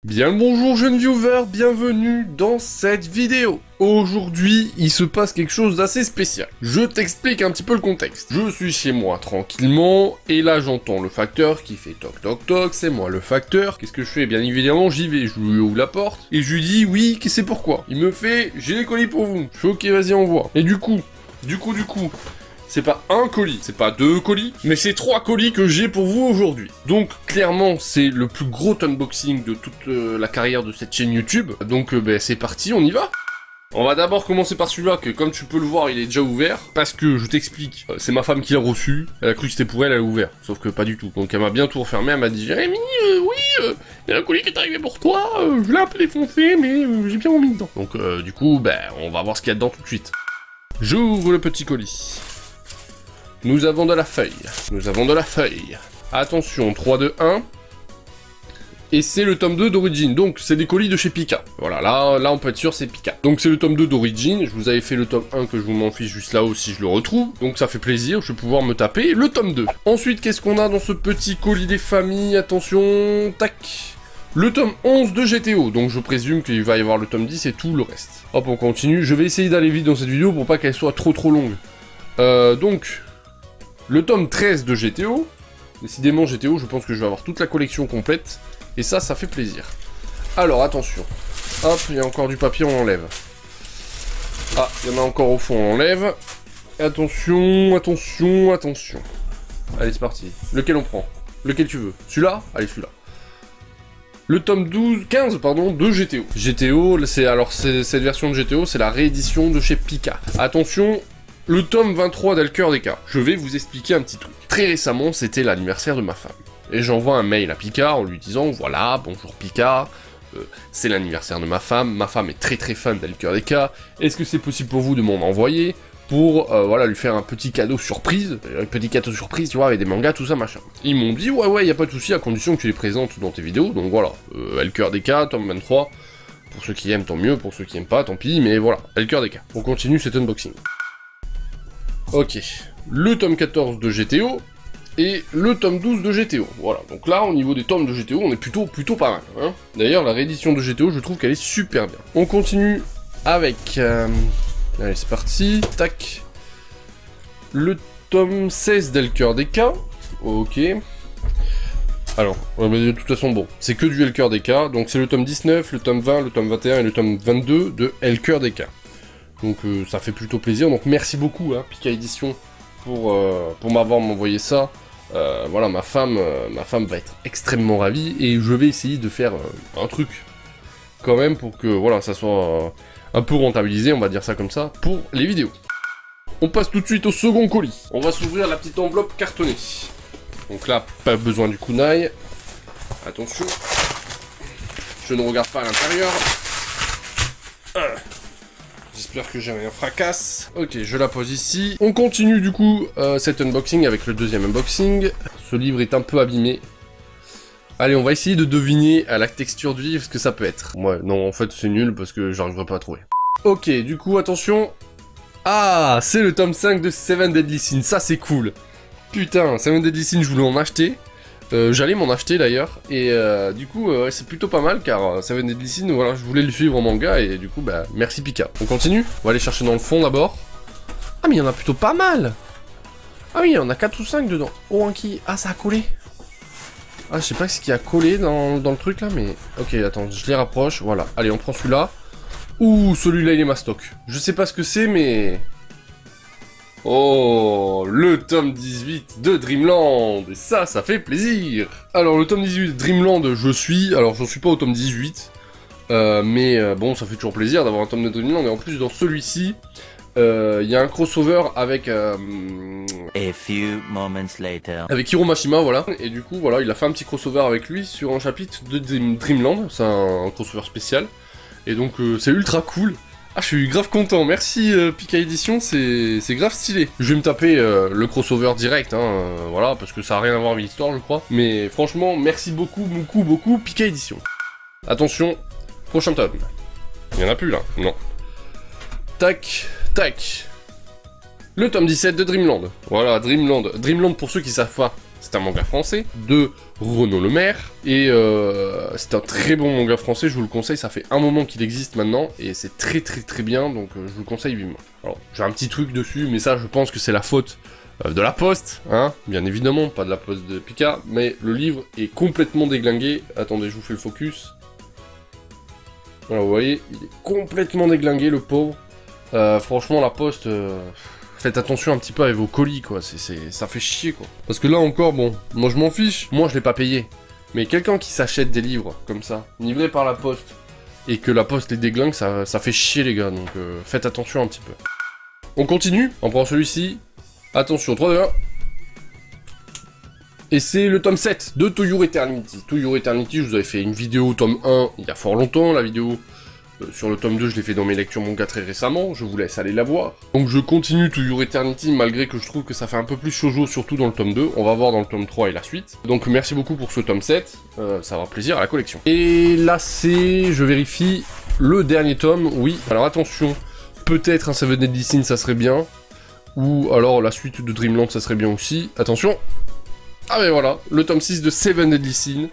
Bien le bonjour jeunes viewers, bienvenue dans cette vidéo. Aujourd'hui, il se passe quelque chose d'assez spécial. Je t'explique un petit peu le contexte. Je suis chez moi tranquillement, et là j'entends le facteur qui fait toc toc toc, c'est moi le facteur. Qu'est-ce que je fais? Bien évidemment, j'y vais, je lui ouvre la porte, et je lui dis oui, c'est pourquoi. Il me fait, j'ai les colis pour vous. Je fais ok, vas-y, envoie. Et du coup, c'est pas un colis, c'est pas deux colis, mais c'est 3 colis que j'ai pour vous aujourd'hui. Donc clairement, c'est le plus gros unboxing de toute la carrière de cette chaîne YouTube. Donc c'est parti, on y va. On va d'abord commencer par celui-là, que comme tu peux le voir, il est déjà ouvert, parce que, je t'explique, c'est ma femme qui l'a reçu, elle a cru que c'était pour elle, elle l'a ouvert, sauf que pas du tout. Donc elle m'a bien tout refermé, elle m'a dit « Jérémy, oui, il y a un colis qui est arrivé pour toi, je l'ai un peu défoncé, mais j'ai bien remis dedans. » Donc du coup, on va voir ce qu'il y a dedans tout de suite. J'ouvre le petit colis. Nous avons de la feuille. Attention, 3, 2, 1. Et c'est le tome 2 d'Origin, donc c'est des colis de chez Pika. Voilà, là on peut être sûr c'est Pika. Donc c'est le tome 2 d'Origin, je vous avais fait le tome 1 que je vous m'en fiche juste là-haut si je le retrouve. Donc ça fait plaisir, je vais pouvoir me taper le tome 2. Ensuite, qu'est-ce qu'on a dans ce petit colis des familles? Attention, tac. Le tome 11 de GTO, donc je présume qu'il va y avoir le tome 10 et tout le reste. Hop, on continue, je vais essayer d'aller vite dans cette vidéo pour pas qu'elle soit trop longue. Donc... le tome 13 de GTO, décidément GTO, je pense que je vais avoir toute la collection complète, et ça fait plaisir. Alors attention, hop, il y a encore du papier, on enlève. Ah, il y en a encore au fond, on enlève. Attention. Allez, c'est parti. Lequel on prend? Lequel tu veux? Celui-là? Allez, celui-là. Le tome 15 de GTO. GTO, cette version de GTO, c'est la réédition de chez Pika. Attention. Le tome 23 d'El-Cœur des Cas. Je vais vous expliquer un petit truc. Très récemment, c'était l'anniversaire de ma femme. Et j'envoie un mail à Pika en lui disant, voilà, bonjour Pika, c'est l'anniversaire de ma femme est très fan d'El-Cœur des Cas, est-ce que c'est possible pour vous de m'en envoyer pour, lui faire un petit cadeau surprise, tu vois, avec des mangas, tout ça, machin. Ils m'ont dit, ouais, y a pas de souci, à condition que tu les présentes dans tes vidéos, donc voilà, El-Cœur des Cas, tome 23, pour ceux qui aiment, tant mieux, pour ceux qui aiment pas, tant pis, mais voilà, El-Cœur des Cas. On continue cet unboxing. Ok, le tome 14 de GTO, et le tome 12 de GTO, voilà, donc là, au niveau des tomes de GTO, on est plutôt pas mal, hein. D'ailleurs, la réédition de GTO, je trouve qu'elle est super bien. On continue avec... allez, c'est parti, tac. Le tome 16 d'El-Cœur des Cas, ok. Alors, de toute façon, bon, c'est que du El-Cœur des Cas, donc c'est le tome 19, le tome 20, le tome 21 et le tome 22 de El-Cœur des Cas. Donc ça fait plutôt plaisir, donc merci beaucoup hein, Pika Édition pour m'avoir envoyé ça. Voilà, ma femme va être extrêmement ravie, et je vais essayer de faire un truc, quand même, pour que voilà, ça soit un peu rentabilisé, on va dire ça comme ça, pour les vidéos. On passe tout de suite au second colis. On va s'ouvrir la petite enveloppe cartonnée. Donc là, pas besoin du kunai. Attention. Je ne regarde pas à l'intérieur. J'espère que j'ai rien fracasse. Ok, je la pose ici. On continue du coup cet unboxing avec le deuxième unboxing. Ce livre est un peu abîmé. Allez, on va essayer de deviner à la texture du livre ce que ça peut être. Ouais, non, en fait c'est nul parce que j'arriverai pas à trouver. Ok, du coup, attention. Ah, c'est le tome 5 de Seven Deadly Sins, ça c'est cool. Putain, Seven Deadly Sins, je voulais en acheter. J'allais m'en acheter d'ailleurs, et du coup c'est plutôt pas mal car Seven Deadly Sins, voilà, je voulais le suivre en manga et du coup merci Pika. On continue, on va aller chercher dans le fond d'abord. Ah mais il y en a plutôt pas mal. Ah oui, il y en a 4 ou 5 dedans. Oh, un qui... Ah, ça a collé. Ah, je sais pas ce qui a collé dans le truc là, mais... Ok, attends, je les rapproche, voilà. Allez, on prend celui-là. Ouh, celui-là il est mastoc. Je sais pas ce que c'est mais... Oh, le tome 18 de Dreamland, et ça fait plaisir. Alors, le tome 18 de Dreamland, j'en suis pas au tome 18, mais bon, ça fait toujours plaisir d'avoir un tome de Dreamland, et en plus, dans celui-ci, il y a un crossover avec... A few moments later. Avec Hiro Mashima, voilà, et du coup, voilà, il a fait un petit crossover avec lui sur un chapitre de Dreamland, c'est un crossover spécial, et donc c'est ultra cool. Ah, je suis grave content, merci Pika Édition, c'est grave stylé. Je vais me taper le crossover direct, hein, voilà, parce que ça a rien à voir avec l'histoire, je crois. Mais franchement, merci beaucoup Pika Édition. Attention, prochain tome. Il y en a plus là, non. Tac. Le tome 17 de Dreamland. Voilà, Dreamland. Dreamland, pour ceux qui savent pas, c'est un manga français, de Renaud Lemaire, et c'est un très bon manga français, je vous le conseille, ça fait un moment qu'il existe maintenant, et c'est très très très bien, donc je vous le conseille vivement. Alors, j'ai un petit truc dessus, mais ça je pense que c'est la faute de la Poste, hein, bien évidemment, pas de la Poste de Pika, mais le livre est complètement déglingué, attendez, je vous fais le focus. Voilà, vous voyez, il est complètement déglingué, le pauvre. Franchement, la Poste, faites attention un petit peu avec vos colis, quoi. Ça fait chier, quoi. Parce que là encore, bon, moi je m'en fiche. Moi, je l'ai pas payé. Mais quelqu'un qui s'achète des livres, comme ça, livrés par la Poste, et que la Poste les déglingue, ça fait chier, les gars. Donc, faites attention un petit peu. On continue. On prend celui-ci. Attention, 3, 2, 1. Et c'est le tome 7 de To Your Eternity. To Your Eternity, je vous avais fait une vidéo tome 1 il y a fort longtemps. La vidéo sur le tome 2, je l'ai fait dans mes lectures manga très récemment. Je vous laisse aller la voir. Donc je continue To Your Eternity, malgré que je trouve que ça fait un peu plus shoujo, surtout dans le tome 2. On va voir dans le tome 3 et la suite. Donc merci beaucoup pour ce tome 7. Ça va faire plaisir à la collection. Et là, c'est, je vérifie, le dernier tome. Oui, alors attention, peut-être un Seven Deadly Sins, ça serait bien. Ou alors la suite de Dreamland, ça serait bien aussi. Attention. Ah mais voilà, le tome 6 de Seven Deadly Sins,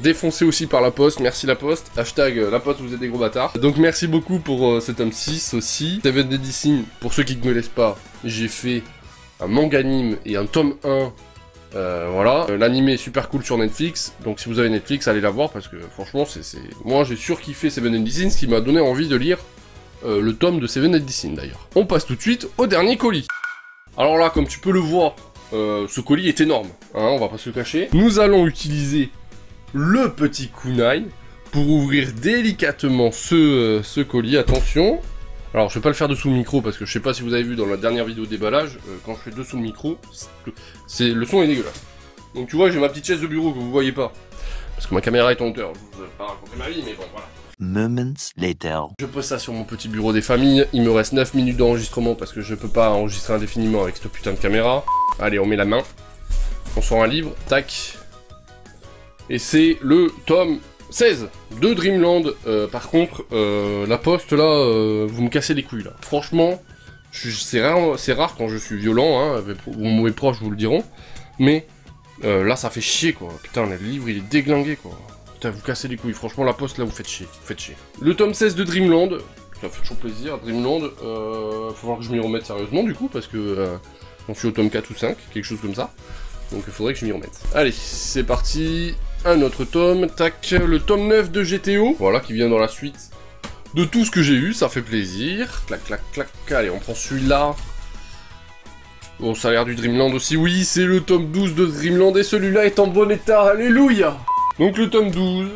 défoncé aussi par la Poste, merci la Poste, hashtag la Poste, vous êtes des gros bâtards. Donc merci beaucoup pour ce tome 6 aussi. Seven Deadly Sins, pour ceux qui ne me laissent pas, j'ai fait un manga anime et un tome 1, voilà. L'anime est super cool sur Netflix, donc si vous avez Netflix, allez la voir, parce que franchement, moi j'ai surkiffé Seven Deadly Sins, qui m'a donné envie de lire le tome de Seven Deadly Sins d'ailleurs. On passe tout de suite au dernier colis. Alors là, comme tu peux le voir, ce colis est énorme, hein, on va pas se le cacher. Nous allons utiliser le petit kunai pour ouvrir délicatement ce colis, attention. Alors je vais pas le faire dessous le micro parce que je sais pas si vous avez vu dans la dernière vidéo de déballage, quand je fais dessous le micro, le son est dégueulasse. Donc tu vois, j'ai ma petite chaise de bureau que vous voyez pas, parce que ma caméra est en hauteur, je vous ai pas raconté ma vie, mais bon voilà. Moments later. Je pose ça sur mon petit bureau des familles, il me reste 9 minutes d'enregistrement parce que je peux pas enregistrer indéfiniment avec cette putain de caméra. Allez, on met la main, on sort un livre, tac. Et c'est le tome 16 de Dreamland. Par contre, la Poste là, vous me cassez les couilles là. Franchement, c'est rare quand je suis violent, hein, mes proches vous le diront. Mais là, ça fait chier quoi. Putain, le livre il est déglingué quoi. Putain, vous cassez les couilles. Franchement, la Poste là, vous faites chier. Le tome 16 de Dreamland. Ça fait toujours plaisir. Dreamland, faut voir que je m'y remette sérieusement du coup, parce que on suis au tome 4 ou 5, quelque chose comme ça. Donc il faudrait que je m'y remette. Allez, c'est parti. Un autre tome. Tac, le tome 9 de GTO. Voilà, qui vient dans la suite de tout ce que j'ai eu. Ça fait plaisir. Clac, clac, clac. Allez, on prend celui-là. Bon, ça a l'air du Dreamland aussi. Oui, c'est le tome 12 de Dreamland et celui-là est en bon état. Alléluia. Donc le tome 12.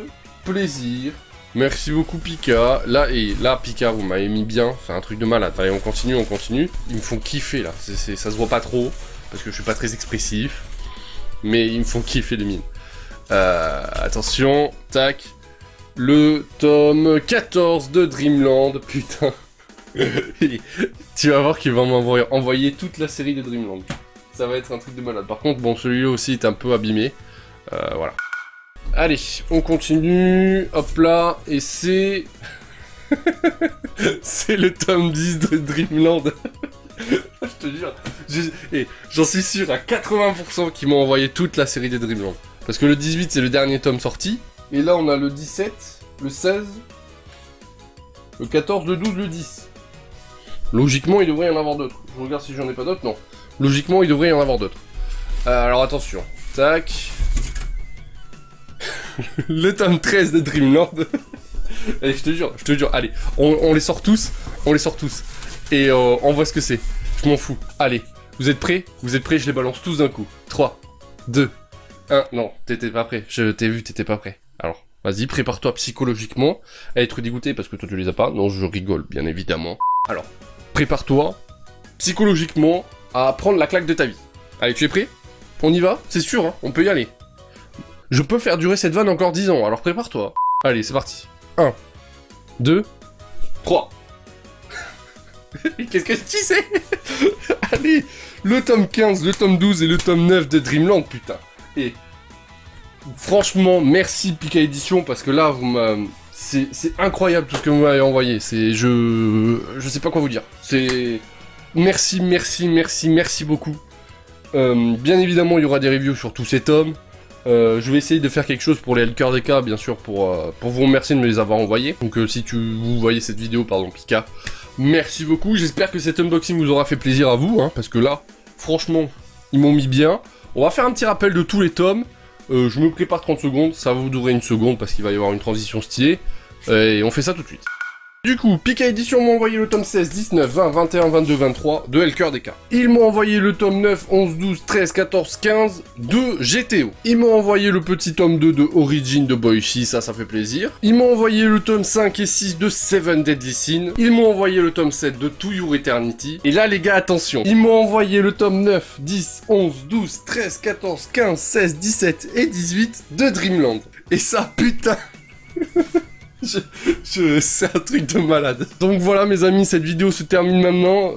Plaisir. Merci beaucoup Pika. Là, Pika, vous m'avez mis bien. C'est un truc de malade. Allez, on continue. Ils me font kiffer, là. Ça se voit pas trop, parce que je suis pas très expressif. Mais ils me font kiffer les mines. Attention. Tac. Le tome 14 de Dreamland. Putain. Tu vas voir qu'il va m'envoyer toute la série de Dreamland. Ça va être un truc de malade. Par contre, bon, celui-là aussi est un peu abîmé. Voilà. Allez, on continue, hop là, et c'est... c'est le tome 10 de Dreamland. Je te jure, j'en suis sûr à 80% qu'ils m'ont envoyé toute la série des Dreamland. Parce que le 18, c'est le dernier tome sorti, et là on a le 17, le 16, le 14, le 12, le 10. Logiquement, il devrait y en avoir d'autres. Je regarde si j'en ai pas d'autres, non. Logiquement, il devrait y en avoir d'autres. Alors attention, tac... Le tome 13 de Dreamland. Allez, je te jure, allez, on les sort tous, et on voit ce que c'est. Je m'en fous. Allez, vous êtes prêts, je les balance tous d'un coup. 3, 2, 1, non, t'étais pas prêt, je t'ai vu, t'étais pas prêt. Alors, vas-y, prépare-toi psychologiquement à être dégoûté parce que toi tu les as pas. Non, je rigole, bien évidemment. Alors, prépare-toi psychologiquement à prendre la claque de ta vie. Allez, tu es prêt? On y va? C'est sûr, hein, on peut y aller. Je peux faire durer cette vanne encore 10 ans, alors prépare-toi. Allez, c'est parti. 1, 2, 3. Qu'est-ce que tu sais? Allez, le tome 15, le tome 12 et le tome 9 de Dreamland, putain. Et franchement, merci Pika Édition, parce que là, c'est incroyable tout ce que vous m'avez envoyé. Je sais pas quoi vous dire. Merci beaucoup. Bien évidemment, il y aura des reviews sur tous ces tomes. Je vais essayer de faire quelque chose pour les cœurs des cas, bien sûr, pour vous remercier de me les avoir envoyés. Donc si vous voyez cette vidéo, pardon, Pika, merci beaucoup. J'espère que cet unboxing vous aura fait plaisir à vous, hein, parce que là, franchement, ils m'ont mis bien. On va faire un petit rappel de tous les tomes. Je me prépare 30 secondes, ça va vous durer une seconde parce qu'il va y avoir une transition stylée. Et on fait ça tout de suite. Du coup, Pika Édition m'a envoyé le tome 16, 19, 20, 21, 22, 23 de El Cœur des Cas. Ils m'ont envoyé le tome 9, 11, 12, 13, 14, 15 de GTO. Ils m'ont envoyé le petit tome 2 de Origin de Boichi, ça fait plaisir. Ils m'ont envoyé le tome 5 et 6 de Seven Deadly Sins. Ils m'ont envoyé le tome 7 de To Your Eternity. Et là les gars, attention, ils m'ont envoyé le tome 9, 10, 11, 12, 13, 14, 15, 16, 17 et 18 de Dreamland. Et ça, putain c'est un truc de malade. Donc voilà mes amis, cette vidéo se termine maintenant.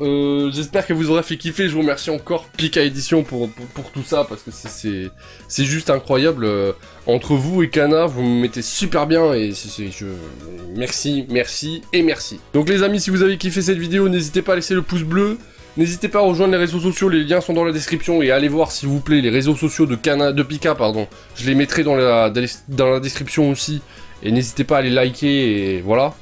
J'espère qu'elle vous aura fait kiffer. Je vous remercie encore Pika Édition pour tout ça, parce que c'est juste incroyable. Entre vous et Kana, vous me mettez super bien et merci, merci et merci. Donc les amis, si vous avez kiffé cette vidéo, n'hésitez pas à laisser le pouce bleu. N'hésitez pas à rejoindre les réseaux sociaux, les liens sont dans la description, et allez voir s'il vous plaît les réseaux sociaux de Pika, pardon. Je les mettrai dans la description aussi. Et n'hésitez pas à les liker, et voilà.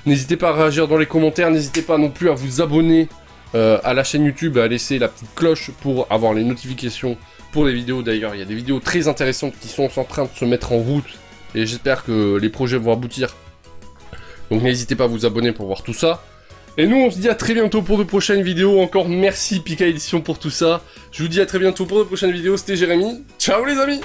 N'hésitez pas à réagir dans les commentaires, n'hésitez pas non plus à vous abonner à la chaîne YouTube, à laisser la petite cloche pour avoir les notifications pour les vidéos. D'ailleurs, il y a des vidéos très intéressantes qui sont en train de se mettre en route, et j'espère que les projets vont aboutir. Donc n'hésitez pas à vous abonner pour voir tout ça. Et nous, on se dit à très bientôt pour de prochaines vidéos. Encore merci Pika Édition pour tout ça. Je vous dis à très bientôt pour de prochaines vidéos. C'était Jérémy. Ciao les amis!